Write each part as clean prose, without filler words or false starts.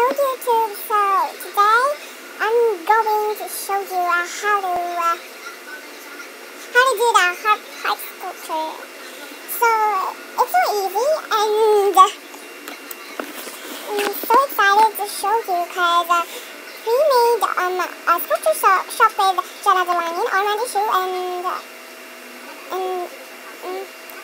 YouTube, so today I'm going to show you how to do the heart sculpture. So it's so easy, and I'm so excited to show you because we made a sculpture shop with Jenna Delany, Armand Shoe, and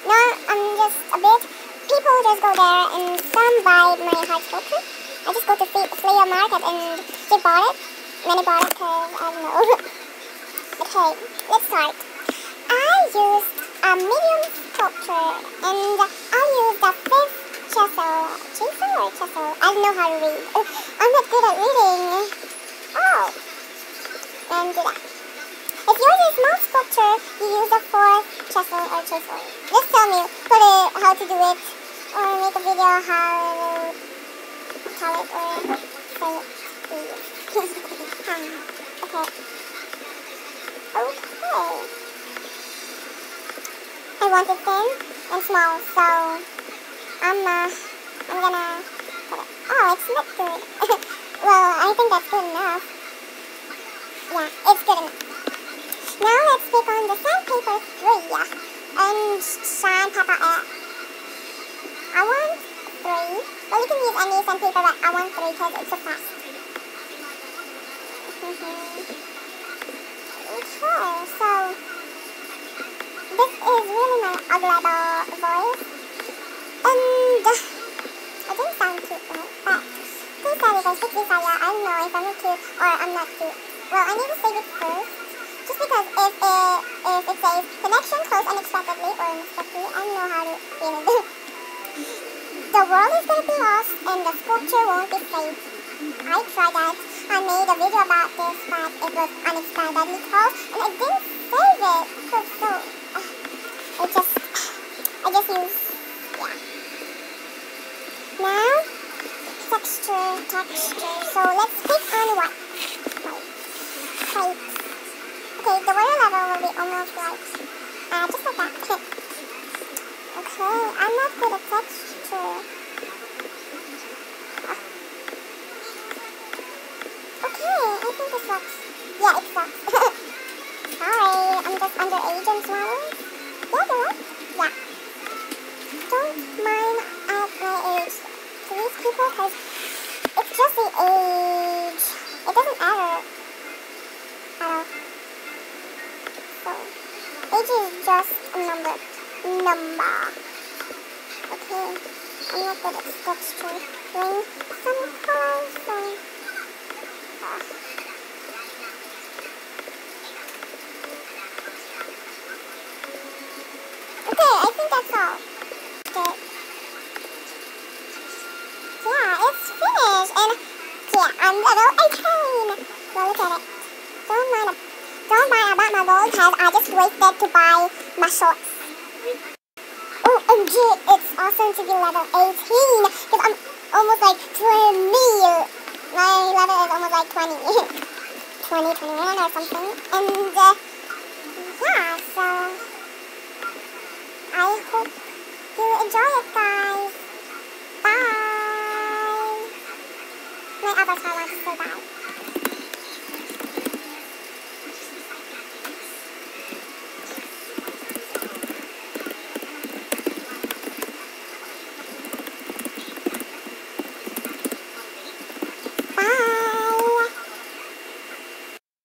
no, I'm just a bit. People just go there and some buy my heart sculpture. I just go to Flea Market and they bought it. Many bought it because I don't know. Okay, let's start. I used a medium sculpture and I'll use the fifth chisel. Chisel or chisel? I don't know how to read. I'm not good at reading. Oh. And do that. If yours is small sculpture, you use the fourth chisel or chisel. Just tell me how to do it or make a video how to tell it or say it. Okay. Okay. I want it thin and small, so I'm gonna put it. Oh, it's not good. Well, I think that's good enough. Yeah, it's good enough. Now let's pick on the sandpaper 3 and sandpaper. I want 3. Well, you can use any sandpaper, but I want 3 because it's so fast. Okay, so this is really my ugly voice, and I didn't sound cute, right? But please tell me guys, pick this idea. I don't know if I'm cute or I'm not cute. Well, I need to save it first. Just because if it says connection close unexpectedly or unexpectedly, I don't know how to read it. The world is going to be lost and the sculpture won't be saved. I tried that. I made a video about this, but it was unexpectedly close and I didn't save it. So I just used, yeah. Now, texture. So let's click on white. Okay, the water level will be almost like, just like that. Okay, I'm not good at texture. Okay, I think this sucks. Yeah, it sucks. Sorry, I'm just underage and smiling. Yeah, you're right. Yeah. Don't mind at my age. Please, people, because it's just the age. It doesn't matter at all. So, age is just a number. Okay, I'm not good at texture. Doing some colors, so. Okay, I think that's all. Okay. Yeah, it's finished, and yeah, I'm level 18. Well, look at it. Don't mind about my gold because I just wasted to buy my shorts. OMG, it's awesome to be level 18 because I'm almost like 20. My level is almost like 20. 20, 21 or something. And yeah, so I hope you enjoy it, guys. Bye. My avatar wants to say bye.